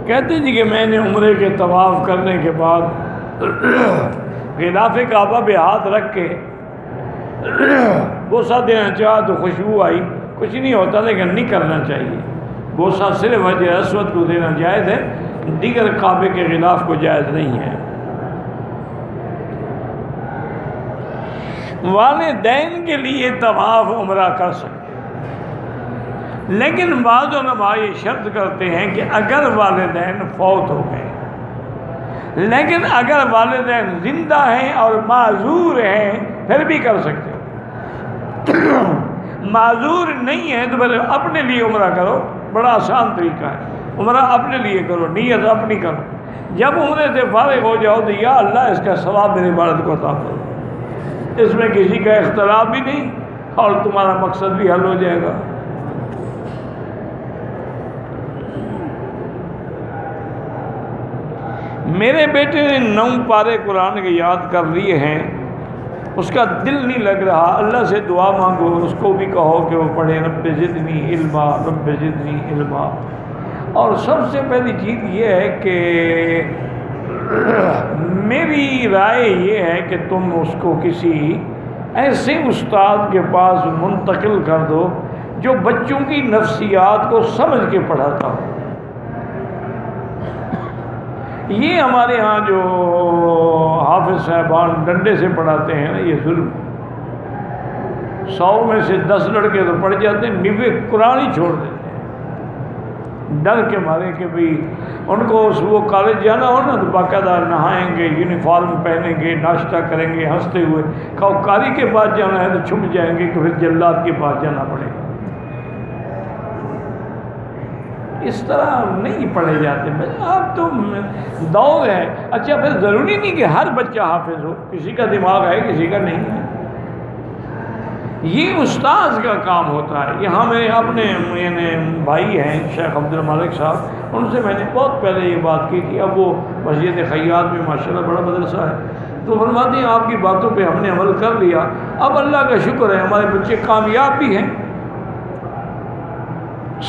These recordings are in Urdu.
کہتے جی کہ میں نے عمرے کے طواف کرنے کے بعد غلاف کعبہ پہ ہاتھ رکھ کے بوسہ دینا چاہا تو خوشبو آئی، کچھ نہیں ہوتا لیکن نہیں کرنا چاہیے۔ بوسہ صرف حجر اسود کو دینا جائز ہے، دیگر کعبے کے غلاف کو جائز نہیں ہے۔ والدین کے لیے طواف عمرہ کر سکتے، لیکن بعض علماء یہ شرط کرتے ہیں کہ اگر والدین فوت ہو گئے، لیکن اگر والدین زندہ ہیں اور معذور ہیں پھر بھی کر سکتے ہو۔ معذور نہیں ہے تو پھر اپنے لیے عمرہ کرو، بڑا آسان طریقہ ہے، عمرہ اپنے لیے کرو، نیت اپنی کرو، جب عمرے سے فارغ ہو جاؤ تو یا اللہ اس کا ثواب میری عبادت کو عطا کرو، اس میں کسی کا اختلاف بھی نہیں اور تمہارا مقصد بھی حل ہو جائے گا۔ میرے بیٹے نے 9 پارے قرآن کے یاد کر لیے ہیں، اس کا دل نہیں لگ رہا، اللہ سے دعا مانگو، اس کو بھی کہو کہ وہ پڑھے رب زدنی علما، رب زدنی علما۔ اور سب سے پہلی چیز یہ ہے کہ میری رائے یہ ہے کہ تم اس کو کسی ایسے استاد کے پاس منتقل کر دو جو بچوں کی نفسیات کو سمجھ کے پڑھاتا ہو۔ یہ ہمارے ہاں جو حافظ صاحبان ڈنڈے سے پڑھاتے ہیں نا، یہ ظلم۔ 100 میں سے 10 لڑکے تو پڑھ جاتے ہیں، 90 قرآن ہی چھوڑ دیتے ہیں ڈر کے مارے کہ بھئی ان کو وہ کالج جانا ہو نا تو باقاعدہ نہائیں گے، یونیفارم پہنیں گے، ناشتہ کریں گے ہنستے ہوئے، قاری کے پاس جانا ہے تو چھپ جائیں گے کہ پھر جلاد کے پاس جانا پڑے گا۔ اس طرح نہیں پڑھے جاتے۔ اب تو دور ہے۔ اچھا پھر ضروری نہیں کہ ہر بچہ حافظ ہو، کسی کا دماغ ہے کسی کا نہیں ہے، یہ استاذ کا کام ہوتا ہے۔ یہاں میرے اپنے بھائی ہیں شیخ عبد المالک صاحب، ان سے میں نے بہت پہلے یہ بات کی تھی، اب وہ مسجد خیاط میں ماشاءاللہ بڑا مدرسہ ہے، تو فرماتے ہیں آپ کی باتوں پہ ہم نے عمل کر لیا، اب اللہ کا شکر ہے ہمارے بچے کامیاب بھی ہیں،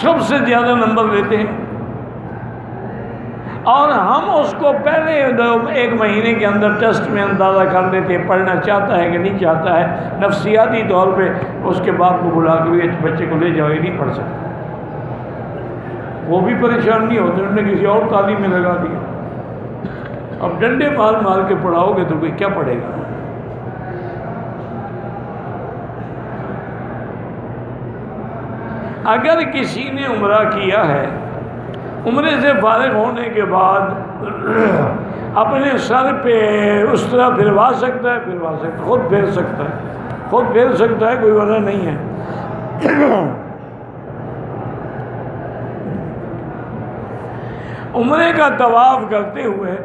سب سے زیادہ نمبر لیتے ہیں، اور ہم اس کو پہلے 1 مہینے کے اندر ٹیسٹ میں اندازہ کر لیتے ہیں پڑھنا چاہتا ہے کہ نہیں چاہتا ہے، نفسیاتی طور پہ اس کے باپ کو بلا کے بھی بچے کو لے جاؤ، یہ نہیں پڑھ سکتا، وہ بھی پریشان نہیں ہوتے، انہوں نے کسی اور تعلیم میں لگا دیا۔ اب ڈنڈے مار کے پڑھاؤ گے تو کوئی کیا پڑھے گا؟ اگر کسی نے عمرہ کیا ہے، عمرے سے فارغ ہونے کے بعد اپنے سر پہ اس طرح پھروا سکتا ہے، خود پھیر سکتا ہے، کوئی وجہ نہیں ہے۔ عمرے کا طواف کرتے ہوئے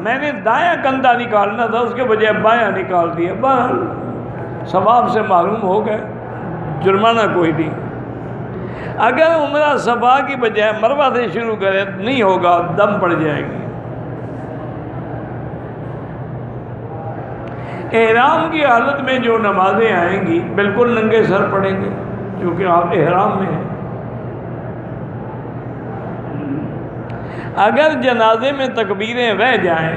میں نے دایاں کندھا نکالنا تھا، اس کے بجائے بایاں نکال دیا، بہرحال ثواب سے معلوم ہو گئے، جرمانہ کوئی نہیں۔ اگر عمرہ صفا کی بجائے مروہ سے شروع کرے نہیں ہوگا، دم پڑ جائے گی۔ احرام کی حالت میں جو نمازیں آئیں گی بالکل ننگے سر پڑھیں گے کیونکہ آپ احرام میں ہیں۔ اگر جنازے میں تکبیریں رہ جائیں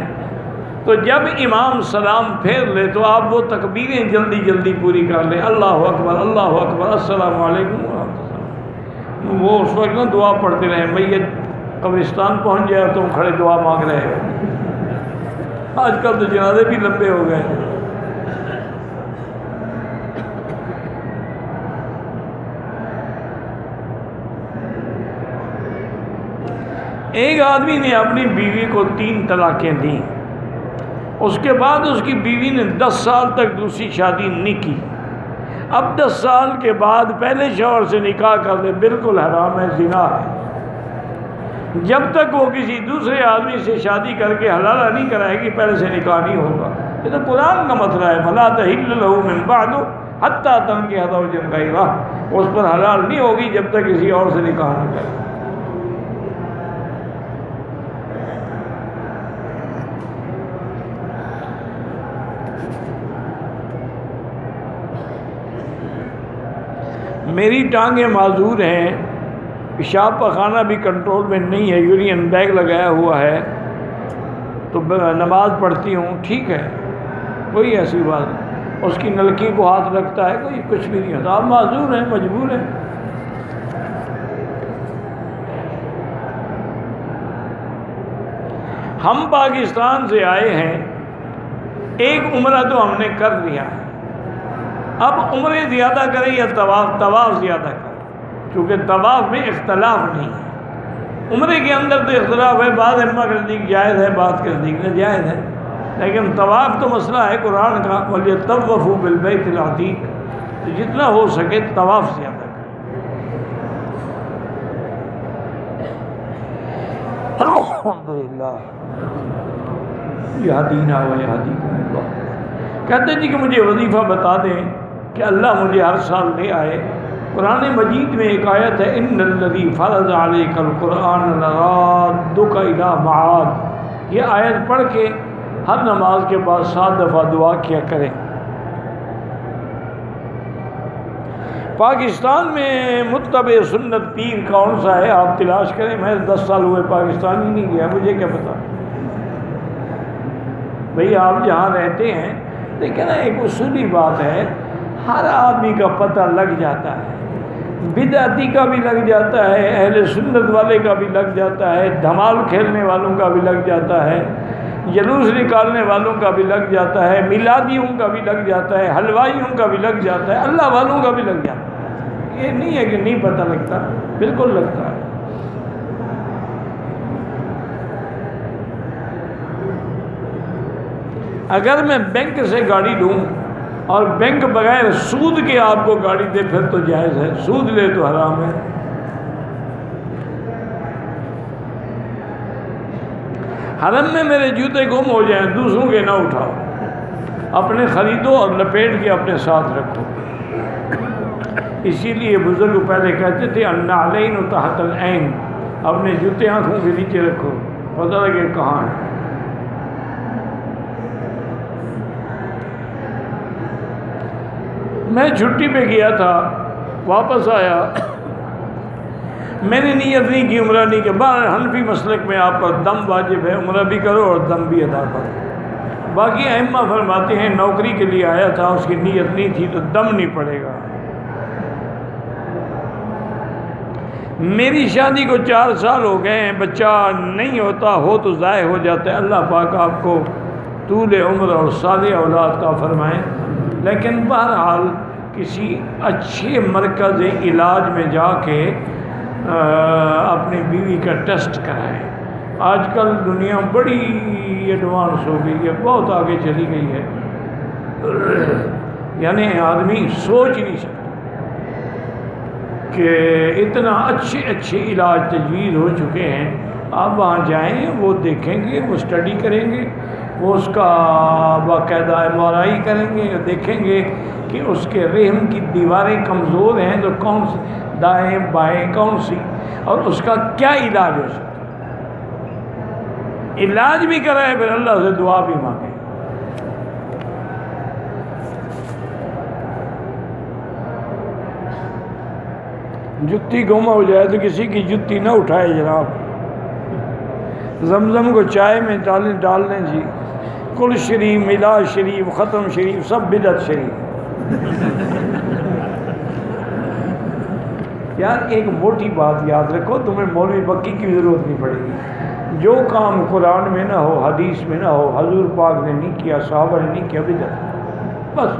تو جب امام سلام پھیر لے تو آپ وہ تکبیریں جلدی جلدی پوری کر لیں، اللہ اکبر اللہ اکبر السلام علیکم ورحمۃ اللہ۔ وہ اس وقت نہ دعا پڑھتے رہیں، میت قبرستان پہنچ جائے تو کھڑے دعا مانگ رہے ہیں۔ آج کل تو جنازے بھی لمبے ہو گئے۔ ایک آدمی نے اپنی بیوی کو 3 طلاقیں دیں، اس کے بعد اس کی بیوی نے 10 سال تک دوسری شادی نہیں کی، اب 10 سال کے بعد پہلے شوہر سے نکاح کر لے، بالکل حرام ہے، زنا ہے۔ جب تک وہ کسی دوسرے آدمی سے شادی کر کے حلالہ نہیں کرائے گی پہلے سے نکاح نہیں ہوگا۔ یہ تو قرآن کا مسئلہ ہے، فَلَا تَحِلُّ لَهُ مِن بَعْدُ حَتَّىٰ تَنكِحَ زَوْجًا غَيْرَهُ، اس پر حلال نہیں ہوگی جب تک کسی اور سے نکاح نہ کرے۔ میری ٹانگیں معذور ہیں، پیشاب پخانہ بھی کنٹرول میں نہیں ہے، یورین بیگ لگایا ہوا ہے تو نماز پڑھتی ہوں، ٹھیک ہے، کوئی ایسی بات نہیں، اس کی نلکی کو ہاتھ رکھتا ہے، کوئی کچھ بھی نہیں ہوتا، آپ معذور ہیں، مجبور ہیں۔ ہم پاکستان سے آئے ہیں، ایک عمرہ تو ہم نے کر لیا، اب عمرے زیادہ کریں یا طواف زیادہ کریں، کیونکہ طواف میں اختلاف نہیں ہے، عمرے کے اندر تو اختلاف ہے، بعض ائمہ کے نزدیک جائز ہے، بعض کے نزدیک ناجائز ہے، لیکن طواف تو مسئلہ ہے قرآن کا، وَلْيَطَّوَّفُوا بِالْبَيْتِ الْعَتِيقِ، تو جتنا ہو سکے طواف زیادہ کریں۔ الحمدللہ یہدینا و یہدیکم اللہ۔ کہتے ہیں جی کہ مجھے وظیفہ بتا دیں کہ اللہ مجھے ہر سال لے آئے۔ قرآن مجید میں ایک آیت ہے، ان الذی فرض علیک القرآن لرادک الی معاد، یہ آیت پڑھ کے ہر نماز کے بعد 7 دفعہ دعا کیا کریں۔ پاکستان میں متبع سنت پیر کون سا ہے آپ تلاش کریں، میں 10 سال ہوئے پاکستان ہی نہیں گیا، مجھے کیا پتا۔ بھئی آپ جہاں رہتے ہیں، لیکن ایک اصولی بات ہے، ہر آدمی کا پتہ لگ جاتا ہے، بدعتی کا بھی لگ جاتا ہے، اہل سنت والے کا بھی لگ جاتا ہے، دھمال کھیلنے والوں کا بھی لگ جاتا ہے، جلوس نکالنے والوں کا بھی لگ جاتا ہے، میلادیوں کا بھی لگ جاتا ہے، حلوائیوں کا بھی لگ جاتا ہے، اللہ والوں کا بھی لگ جاتا ہے۔ یہ نہیں ہے کہ نہیں پتہ لگتا، بالکل لگتا ہے۔ اگر میں بینک سے گاڑی لوں اور بینک بغیر سود کے آپ کو گاڑی دے پھر تو جائز ہے، سود لے تو حرام ہے۔ حرم میں میرے جوتے گم ہو جائیں، دوسروں کے نہ اٹھاؤ، اپنے خریدو اور لپیٹ کے اپنے ساتھ رکھو۔ اسی لیے بزرگ پہلے کہتے تھے النعلین تحت العین، اپنے جوتے آنکھوں کے نیچے رکھو، پتہ لگے کہاں ہے۔ میں چھٹی پہ گیا تھا، واپس آیا، میں نے نیت نہیں کی، عمرہ نہیں کیا۔ باہر حنفی مسلک میں آپ پر دم واجب ہے، عمرہ بھی کرو اور دم بھی ادا کرو۔ باقی ائمہ فرماتے ہیں نوکری کے لیے آیا تھا، اس کی نیت نہیں تھی تو دم نہیں پڑے گا۔ میری شادی کو 4 سال ہو گئے ہیں، بچہ نہیں ہوتا، ہو تو ضائع ہو جاتا ہے، اللہ پاک آپ کو طول عمر اور صالح اولاد کا فرمائیں، لیکن بہرحال کسی اچھے مرکز علاج میں جا کے اپنی بیوی کا ٹیسٹ کرائیں۔ آج کل دنیا بڑی ایڈوانس ہو گئی ہے، بہت آگے چلی گئی ہے، یعنی آدمی سوچ نہیں سکتا کہ اتنا اچھے علاج تجویز ہو چکے ہیں۔ آپ وہاں جائیں، وہ دیکھیں گے، وہ اسٹڈی کریں گے، وہ اس کا باقاعدہ MRI کریں گے، دیکھیں گے کہ اس کے رحم کی دیواریں کمزور ہیں تو کون سی دائیں بائیں کون سی، اور اس کا کیا علاج ہو سکتا ہے۔ علاج بھی کرائے، پھر اللہ سے دعا بھی مانگے۔ جتی گم ہو جائے تو کسی کی جتی نہ اٹھائے جناب، زمزم کو چائے میں ڈال لیں جی، کل شریف، میلاد شریف، ختم شریف، سب بدعت شریف۔ یار ایک موٹی بات یاد رکھو، تمہیں مولوی بکی کی ضرورت نہیں پڑے گی، جو کام قرآن میں نہ ہو، حدیث میں نہ ہو، حضور پاک نے نہیں کیا، صحابہ نے نہیں کیا، بدعت، بس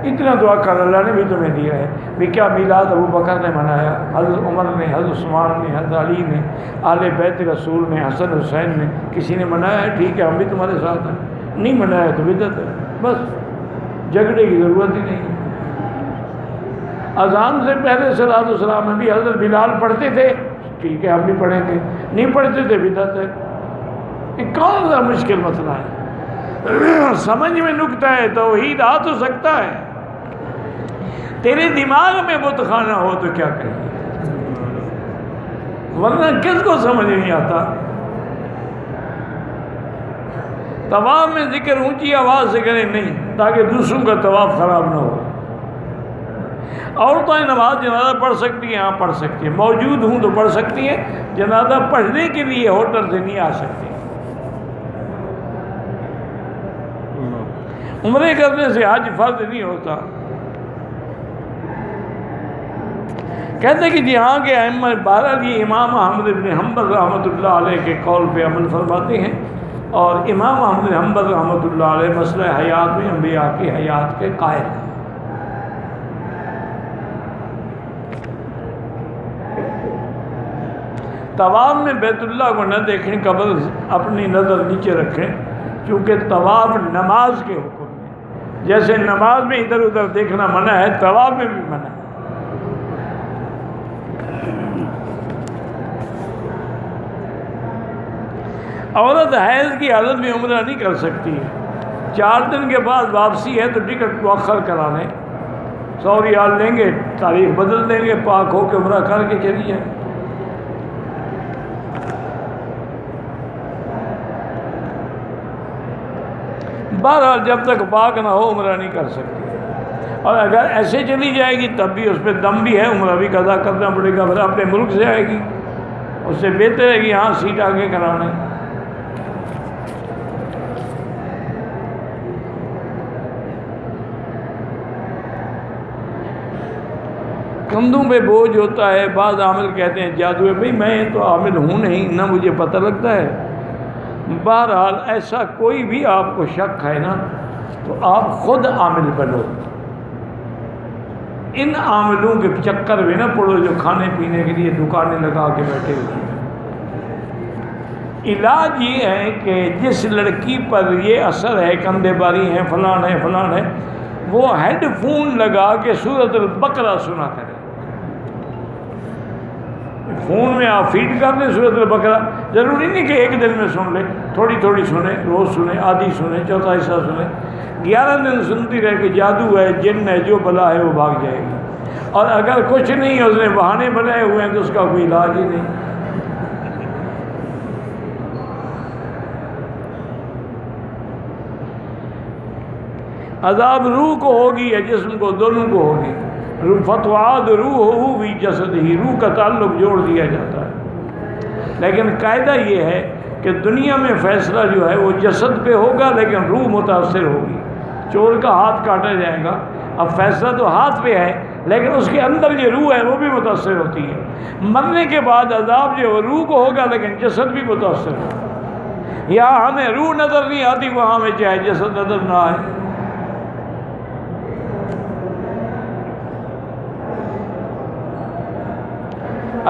اتنا دعا کر، اللہ نے بھی تمہیں دیا ہے۔ بھی کیا میلاد ابو بکر نے منایا، حضرت عمر نے، حضرت عثمان نے، حضرت علی نے، اہل بیت رسول نے، حسن حسین نے، کسی نے منایا ہے، ٹھیک ہے ہم بھی تمہارے ساتھ ہیں، نہیں منایا تو بدعت ہے، بس جھگڑے کی ضرورت ہی نہیں۔ اذان سے پہلے صلاۃ والسلام میں بھی حضرت بلال پڑھتے تھے، ٹھیک ہے ہم بھی پڑھیں گے، نہیں پڑھتے تھے بدعت ہے۔ یہ کون سا مشکل مسئلہ ہے؟ سمجھ میں نکتہ ہے، توحید آ تو سکتا ہے، تیرے دماغ میں بت خانہ ہو تو کیا کہیں، ورنہ کس کو سمجھ نہیں آتا۔ طواف میں ذکر اونچی آواز سے کریں نہیں، تاکہ دوسروں کا طواف خراب نہ ہو۔ عورتیں نماز جنازہ پڑھ سکتی ہیں؟ ہاں پڑھ سکتی ہیں، موجود ہوں تو پڑھ سکتی ہیں، جنازہ پڑھنے کے لیے ہوٹل سے نہیں آ سکتی۔ عمرے کرنے سے حج فرض نہیں ہوتا۔ کہتے ہیں کہ یہاں کے ائمہ بہرحال یہ امام احمد بن حنبل رحمۃ اللہ علیہ کے قول پہ عمل فرماتے ہیں، اور امام احمد بن حنبل رحمۃ اللہ علیہ مسئلہ حیات میں انبیاء کی حیات کے قائل ہیں۔ طواف میں بیت اللہ کو نہ دیکھیں، قبل اپنی نظر نیچے رکھیں، کیونکہ طواف نماز کے حکم میں، جیسے نماز میں ادھر ادھر دیکھنا منع ہے، طواف میں بھی منع ہے۔ عورت حیض کی حالت میں عمرہ نہیں کر سکتی ہے، 4 دن کے بعد واپسی ہے تو ٹکٹ مؤخر کرا لیں، 100 ریال لیں گے، تاریخ بدل دیں گے، پاک ہو کے عمرہ کر کے چلی جائیں۔ بہرحال جب تک پاک نہ ہو عمرہ نہیں کر سکتی، اور اگر ایسے چلی جائے گی تب بھی اس پہ دم بھی ہے، عمرہ بھی قضا کرنا پڑے گا، پھر اپنے ملک سے آئے گی، اس سے بہتر ہے کہ یہاں سیٹ آگے کرانے۔ کندھوں پہ بوجھ ہوتا ہے، بعض عامل کہتے ہیں جادو ہے، بھئی میں تو عامل ہوں نہیں، نہ مجھے پتہ لگتا ہے۔ بہرحال ایسا کوئی بھی آپ کو شک ہے نا تو آپ خود عامل بنو، ان عاملوں کے چکر میں نہ پڑو جو کھانے پینے کے لیے دکانیں لگا کے بیٹھے ہوئے ہیں۔ علاج یہ ہے کہ جس لڑکی پر یہ اثر ہے، کندھے باری ہیں، فلان ہے فلان ہے، وہ ہیڈ فون لگا کے سورۃ البقرہ سنا کرے۔ فون میں آپ فیڈ کر دیں سورۃ البقرہ، ضروری نہیں کہ ایک دن میں سن لیں، تھوڑی تھوڑی سنیں، روز سنیں، آدھی سنیں، چوتھا حصہ سنیں، 11 دن سنتی رہے کہ جادو ہے، جن ہے، جو بلا ہے وہ بھاگ جائے گی۔ اور اگر کچھ نہیں، اس نے بہانے بنائے ہوئے ہیں تو اس کا کوئی علاج ہی نہیں۔ عذاب روح کو ہوگی یا جسم کو، دونوں کو ہوگی۔ فتوعاد روح بھی جسد ہی، روح کا تعلق جوڑ دیا جاتا ہے، لیکن قاعدہ یہ ہے کہ دنیا میں فیصلہ جو ہے وہ جسد پہ ہوگا لیکن روح متاثر ہوگی۔ چور کا ہاتھ کاٹا جائے گا، اب فیصلہ تو ہاتھ پہ ہے لیکن اس کے اندر جو روح ہے وہ بھی متاثر ہوتی ہے۔ مرنے کے بعد عذاب جو ہے روح کو ہوگا لیکن جسد بھی متاثر ہوگا۔ یہاں ہمیں روح نظر نہیں آتی، وہاں ہمیں چاہے جسد نظر نہ آئے۔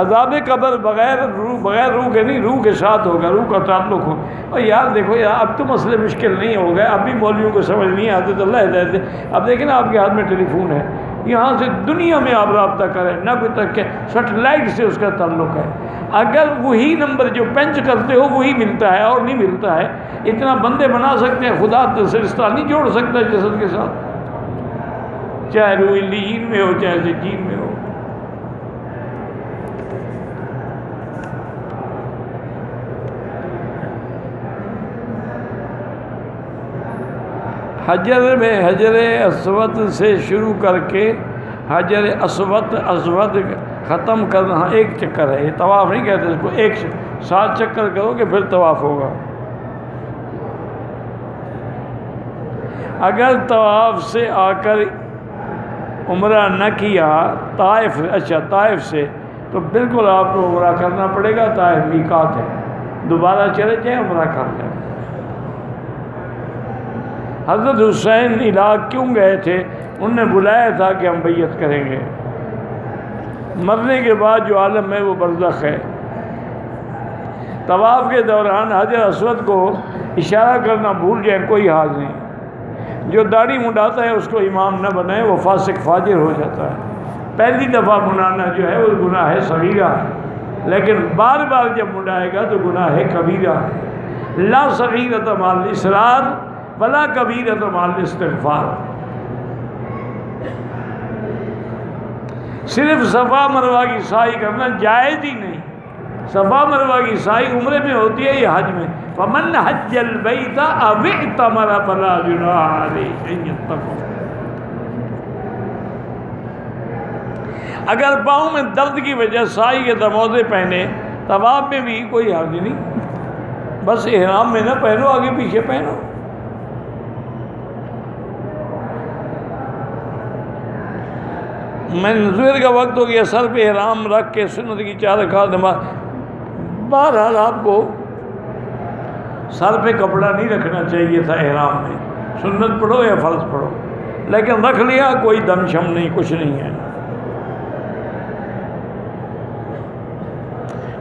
عذاب قبر بغیر روح کے نہیں، روح کے ساتھ ہوگا، روح کا تعلق ہو۔ اور یار دیکھو یار، اب تو مسئلے مشکل نہیں ہو گئے، اب بھی مولویوں کو سمجھ نہیں آتے تو اللہ ہدایت دے۔ اب دیکھیں نا، آپ کے ہاتھ میں ٹیلی فون ہے، یہاں سے دنیا میں آپ رابطہ کریں، نہ کوئی تک کہ سیٹلائٹ سے اس کا تعلق ہے۔ اگر وہی نمبر جو پنچ کرتے ہو وہی ملتا ہے اور نہیں ملتا ہے، اتنا بندے بنا سکتے ہیں، خدا رشتہ نہیں جوڑ سکتا جسد کے ساتھ، چاہے روح علیین میں ہو چاہے سجین میں ہو۔ حجر میں حجر اسود سے شروع کر کے حجر اسود ختم کرنا ایک چکر ہے، یہ طواف نہیں کہتے اس کو، ایک 7 چکر کرو کہ پھر طواف ہوگا۔ اگر طواف سے آ کر عمرہ نہ کیا طائف سے، تو بالکل آپ کو عمرہ کرنا پڑے گا، طائف میقات ہے، دوبارہ چلے جائیں عمرہ کر لیں۔ حضرت حسین عراق کیوں گئے تھے؟ انہوں نے بلایا تھا کہ ہم بیعت کریں گے۔ مرنے کے بعد جو عالم ہے وہ برزخ ہے۔ طواف کے دوران حجر اسود کو اشارہ کرنا بھول جائیں کوئی حاج نہیں۔ جو داڑھی منڈاتا ہے اس کو امام نہ بنائے، وہ فاسق فاجر ہو جاتا ہے۔ پہلی دفعہ منڈانا جو ہے وہ گناہ ہے صغیرہ ہے، لیکن بار بار جب منڈائے گا تو گناہ ہے کبیرہ۔ لا صغیرۃ مع الاصرار ولا کبیرۃ مع الاستغفار۔ صرف صفا مروہ کی سعی کرنا جائز ہی نہیں۔ صفا مروہ کی سعی عمرے میں ہوتی ہے یا حج میں؟ فمن حج البیت او اعتمر فلا جناح علیہ ان یتقوا۔ اگر پاؤں میں درد کی وجہ سائی کے موزے پہنے، طواف میں بھی کوئی حرج نہیں، بس احرام میں نہ پہنو، آگے پیچھے پہنو۔ میں ظہر کا وقت ہو گیا، سر پہ احرام رکھ کے سنت کی 4 رکعت نماز۔ بہرحال آپ کو سر پہ کپڑا نہیں رکھنا چاہیے تھا احرام میں، سنت پڑھو یا فرض پڑھو، لیکن رکھ لیا، کوئی دم شم نہیں، کچھ نہیں ہے۔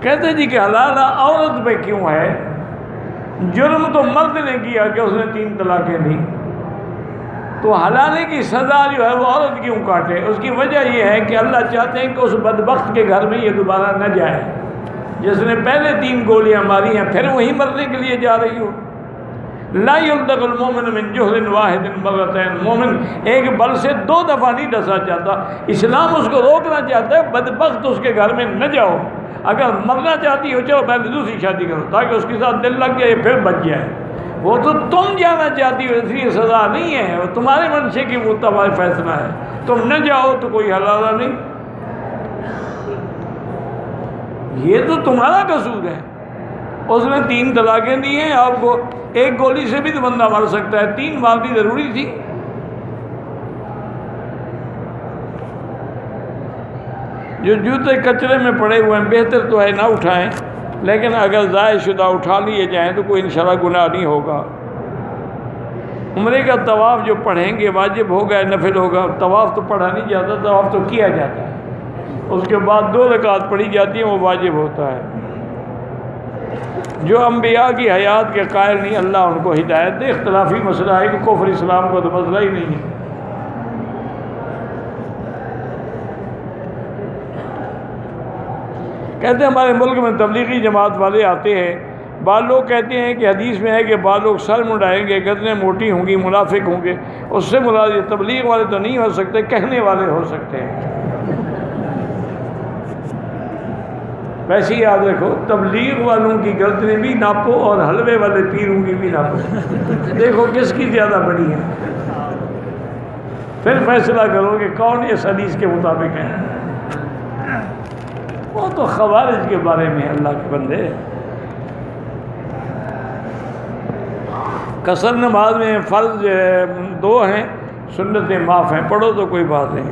کہتے جی کہ حلال عورت پہ کیوں ہے؟ جرم تو مرد نے کیا کہ اس نے 3 طلاقیں دی، تو حلالے کی سزا جو ہے وہ عورت کیوں کاٹے؟ اس کی وجہ یہ ہے کہ اللہ چاہتے ہیں کہ اس بدبخت کے گھر میں یہ دوبارہ نہ جائے، جس نے پہلے 3 گولیاں ماری ہیں پھر وہی مرنے کے لیے جا رہی ہو۔ لا يلدغ المؤمن من جحر واحد مرتين، مومن ایک بل سے 2 دفعہ نہیں ڈسا جاتا۔ اسلام اس کو روکنا چاہتا ہے بدبخت اس کے گھر میں نہ جاؤ، اگر مرنا چاہتی ہو چلو پہلے دوسری شادی کرو تاکہ اس کے ساتھ دل لگ جائے پھر بچ جائے۔ وہ تو تم جانا چاہتی ہو، اس لیے سزا نہیں ہے، وہ تمہارے منشے کی مطابق فیصلہ ہے، تم نہ جاؤ تو کوئی حلالہ نہیں، یہ تو تمہارا قصور ہے۔ اس نے 3 طلاقیں دی ہیں، آپ کو 1 گولی سے بھی تو بندہ مر سکتا ہے، 3 مارنی ضروری تھی۔ جو جوتے کچرے میں پڑے ہوئے ہیں بہتر تو ہے نہ اٹھائیں، لیکن اگر ضائع شدہ اٹھا لیے جائیں تو کوئی انشاءاللہ گناہ نہیں ہوگا۔ عمرے کا طواف جو پڑھیں گے واجب ہوگا نفل ہوگا؟ طواف تو پڑھا نہیں جاتا، طواف تو کیا جاتا ہے، اس کے بعد 2 رکعت پڑھی جاتی ہیں، وہ واجب ہوتا ہے۔ جو انبیاء کی حیات کے قائل نہیں، اللہ ان کو ہدایت دے۔ اختلافی مسئلہ ہے کہ کفر اسلام کو تو مسئلہ ہی نہیں ہے۔ کہتے ہیں ہمارے ملک میں تبلیغی جماعت والے آتے ہیں، بعض لوگ کہتے ہیں کہ حدیث میں ہے کہ بعض لوگ سر منڈائیں گے، گردنیں موٹی ہوں گی، منافق ہوں گے، اس سے مراد یہ تبلیغ والے تو نہیں ہو سکتے، کہنے والے ہو سکتے ہیں۔ ویسے ہی یاد رکھو، تبلیغ والوں کی گردنیں بھی ناپو اور حلوے والے پیروں کی بھی ناپو، دیکھو کس کی زیادہ بڑی ہے، پھر فیصلہ کرو کہ کون اس حدیث کے مطابق ہے۔ وہ تو خوارج کے بارے میں اللہ کے بندے۔ قصر نماز میں فرض 2 ہیں، سنتیں معاف ہیں، پڑھو تو کوئی بات نہیں۔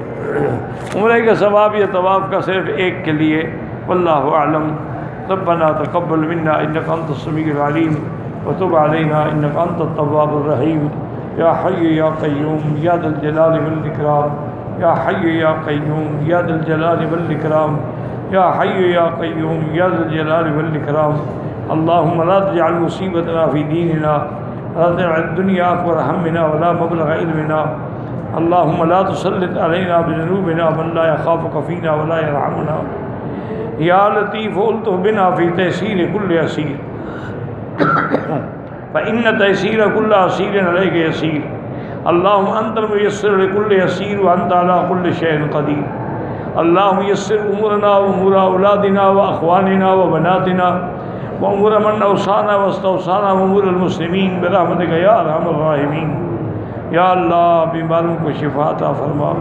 عمرے کا ثواب یا طواف کا صرف 1 کے لیے، واللہ اعلم۔ ربنا تقبل منا انک انت السمیع العلیم وتب علینا انک انت التواب الرحیم، یا حی یا قیوم یا ذا الجلال والاکرام، یا حی یا قیوم یا ذا الجلال والاکرام، یا حی یا قیوم یا ذا الجلال والاکرام۔ اللہم لا تجعل مصیبتنا فی دیننا ولا تجعل الدنیا اکبر ہمنا ولا مبلغ علمنا، اللہم لا تسلط علینا بذنوبنا من لا یخافک فینا ولا یرحمنا، یا لطیف الطف بنا فی تیسیر کل عسیر، فإن تیسیر کل عسیر علیک یسیر، اللہم انت المیسر لکل عسیر وانت علی کل شیء قدیر، اللہم یسر امورنا وامور اولادنا واخواننا وبناتنا وامور من اوصانا واستوصانا وامور المسلمین برحمتک یا ارحم الراحمین۔ یا اللہ بیماروں کو شفا عطا فرما،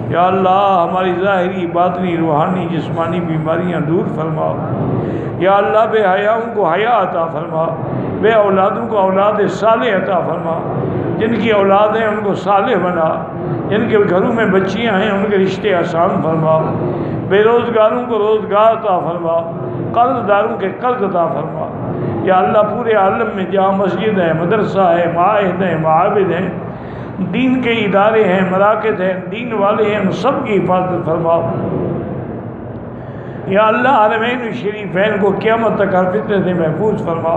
یا اللہ ہماری ظاہری باطنی روحانی جسمانی بیماریاں دور فرما، یا اللہ بے حیاؤں کو حیا عطا فرما، بے اولادوں کو اولاد صالح عطا فرما، جن کی اولاد ہیں ان کو صالح بنا، جن کے گھروں میں بچیاں ہیں ان کے رشتے آسان فرما، بے روزگاروں کو روزگار عطا فرما، قرض داروں کے قرض عطا فرما۔ یا اللہ پورے عالم میں جہاں مسجد ہے، مدرسہ ہے، معاہد ہیں، معابد ہیں، دین کے ادارے ہیں، مراکز ہیں، دین والے ہیں، ان سب کی حفاظت فرما۔ یا اللہ حرمین شریفین کو قیامت تک ہر فتنے سے محفوظ فرما۔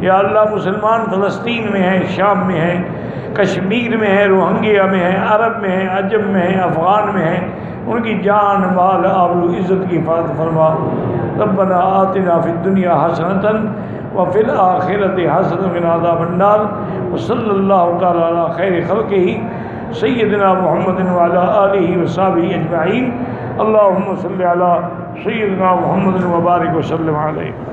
یا اللہ مسلمان فلسطین میں ہیں، شام میں ہیں، کشمیر میں ہیں، روہنگیا میں ہیں، عرب میں ہیں، عجم میں ہیں، افغان میں ہیں، ان کی جان مال آبرو عزت کی حفاظت فرما۔ ربنا آتنا فی الدنیا حسنۃ وفی الآخرۃ حسنۃ وقنا عذاب النار، وصلی اللہ تعالی علی خیر خلقہ سیدنا محمد وعلی آلہ وصحبہ اجمعین۔ اللہم صلی علی سیدنا محمد وبارک وسلم علیہ۔